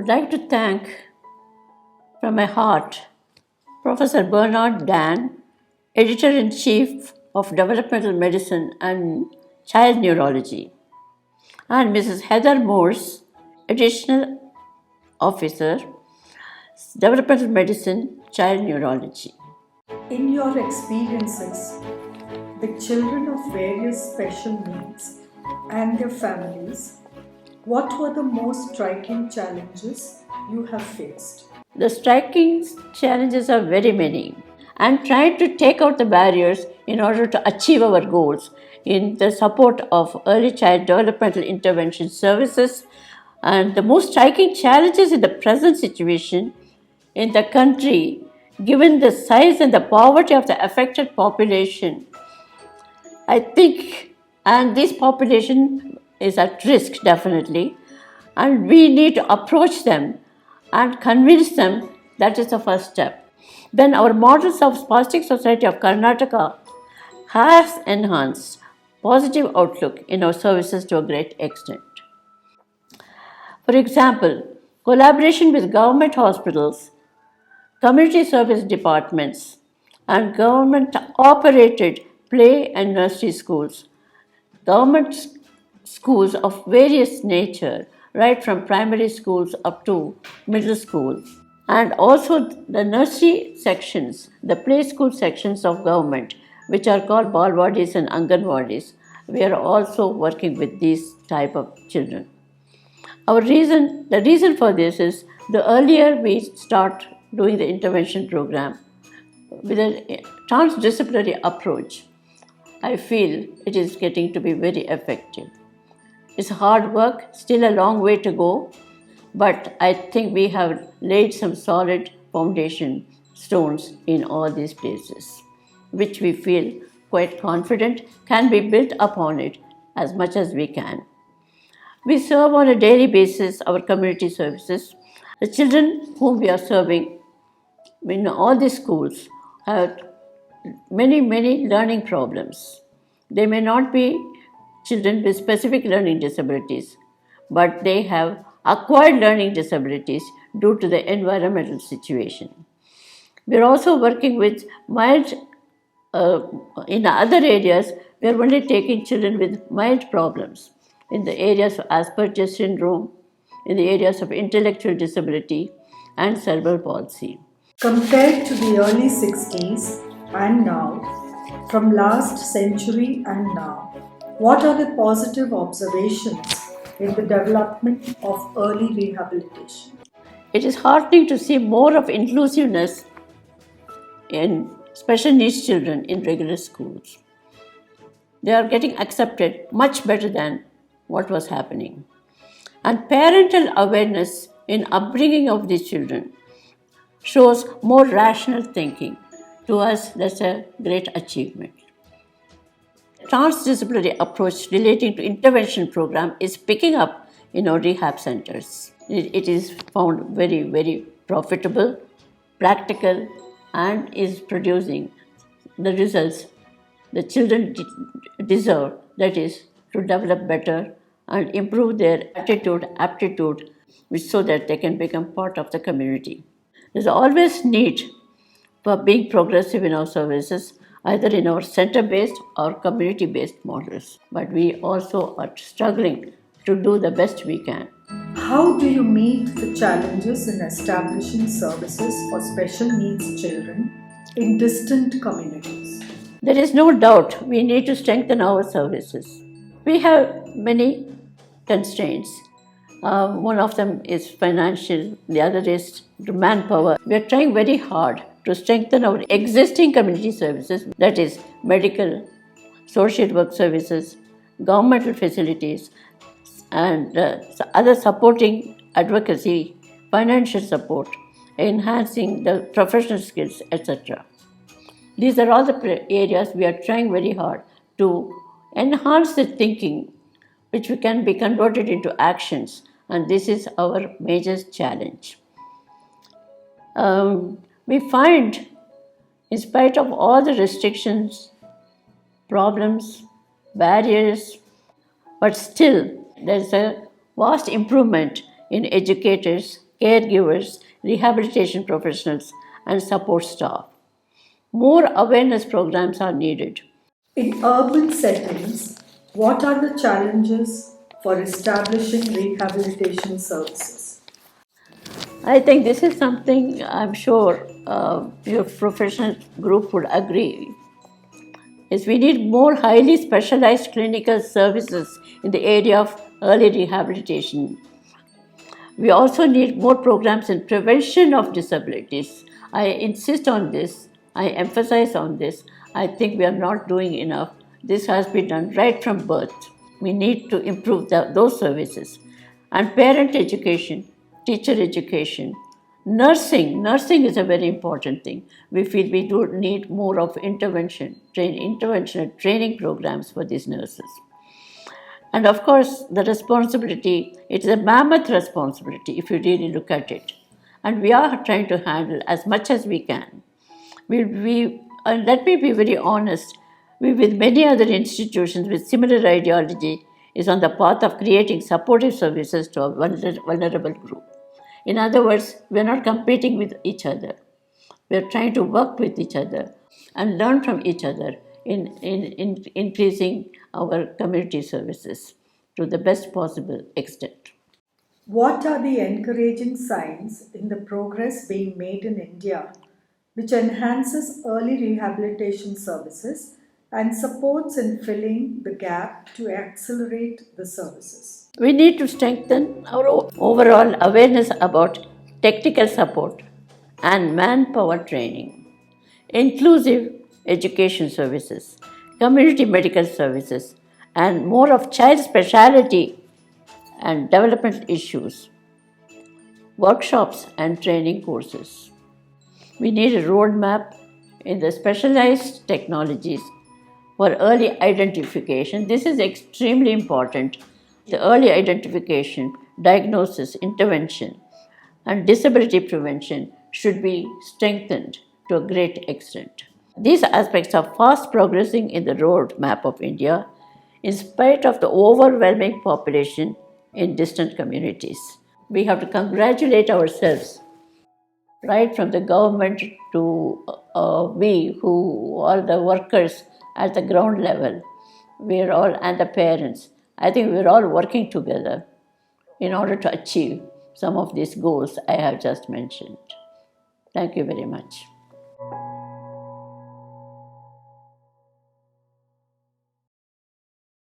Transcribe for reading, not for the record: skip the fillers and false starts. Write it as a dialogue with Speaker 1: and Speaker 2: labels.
Speaker 1: would like to thank from my heart Professor Bernard Dan, Editor-in-Chief of Developmental Medicine and Child Neurology, and Mrs. Heather Morse, Additional Officer, Developmental Medicine Child Neurology.
Speaker 2: In your experiences, the children of various special needs and their families, what were the most striking challenges you have faced?
Speaker 1: The striking challenges are very many, and trying to take out the barriers in order to achieve our goals in the support of early child developmental intervention services. And the most striking challenges in the present situation in the country, given the size and the poverty of the affected population, I think, and this population is at risk definitely, and we need to approach them and convince them that is the first step. Then our models of Spastic Society of Karnataka has enhanced positive outlook in our services to a great extent. For example, collaboration with government hospitals, community service departments, and government-operated play and nursery schools, government schools of various nature, right from primary schools up to middle school, and also the nursery sections, the play school sections of government, which are called balwadis and anganwadis. We are also working with these type of children. The reason for this is the earlier we start doing the intervention program with a transdisciplinary approach, I feel it is getting to be very effective. It's hard work, still a long way to go, but I think we have laid some solid foundation stones in all these places, which we feel quite confident can be built upon it as much as we can. We serve on a daily basis our community services. The children whom we are serving in all these schools have many learning problems. They may not be children with specific learning disabilities, but they have acquired learning disabilities due to the environmental situation. We are also working with mild, in other areas, we are only taking children with mild problems in the areas of Asperger's syndrome, in the areas of intellectual disability and cerebral palsy.
Speaker 2: Compared to the early 60s and now, from last century and now, what are the positive observations in the development of early rehabilitation?
Speaker 1: It is heartening to see more of inclusiveness in special needs children in regular schools. They are getting accepted much better than what was happening. And parental awareness in upbringing of these children shows more rational thinking. To us, that's a great achievement. Transdisciplinary approach relating to intervention program is picking up in our rehab centers. It is found very profitable, practical, and is producing the results the children deserve, that is, to develop better and improve their attitude, aptitude, so that they can become part of the community. There's always need for being progressive in our services, either in our center-based or community-based models. But we also are struggling to do the best we can.
Speaker 2: How do you meet the challenges in establishing services for special needs children in distant communities?
Speaker 1: There is no doubt we need to strengthen our services. We have many constraints. One of them is financial, the other is manpower. We are trying very hard to strengthen our existing community services, that is, medical, social work services, governmental facilities, and other supporting advocacy, financial support, enhancing the professional skills, etc. These are all the areas we are trying very hard to enhance the thinking, which can be converted into actions, and this is our major challenge. We find, in spite of all the restrictions, problems, barriers, but still there is a vast improvement in educators caregivers, rehabilitation professionals, and support staff. More awareness programs are needed.
Speaker 2: In urban settings, what are the challenges for establishing rehabilitation services?
Speaker 1: I think this is something I'm sure your professional group would agree. Is we need more highly specialized clinical services in the area of early rehabilitation. We also need more programs in prevention of disabilities. I insist on this. I emphasize on this. I think we are not doing enough. This has been done right from birth. We need to improve those services. And parent education, teacher education, nursing. Nursing is a very important thing. We feel we do need more of interventional training programs for these nurses. And of course, the responsibility, it is a mammoth responsibility if you really look at it. And we are trying to handle as much as we can. And let me be very honest, we, with many other institutions with similar ideology, is on the path of creating supportive services to a vulnerable group. In other words, we are not competing with each other. We are trying to work with each other and learn from each other in increasing our community services to the best possible extent.
Speaker 2: What are the encouraging signs in the progress being made in India which enhances early rehabilitation services and supports in filling the gap to accelerate the services?
Speaker 1: We need to strengthen our overall awareness about technical support and manpower training, inclusive education services, community medical services, and more of child speciality and developmental issues, workshops and training courses. We need a roadmap in the specialized technologies for early identification. This is extremely important. The early identification, diagnosis, intervention, and disability prevention should be strengthened to a great extent. These aspects are fast progressing in the roadmap of India in spite of the overwhelming population in distant communities. We have to congratulate ourselves, right from the government to we who are the workers at the ground level. We're all, and the parents. I think we're all working together in order to achieve some of these goals I have just mentioned. Thank you very much.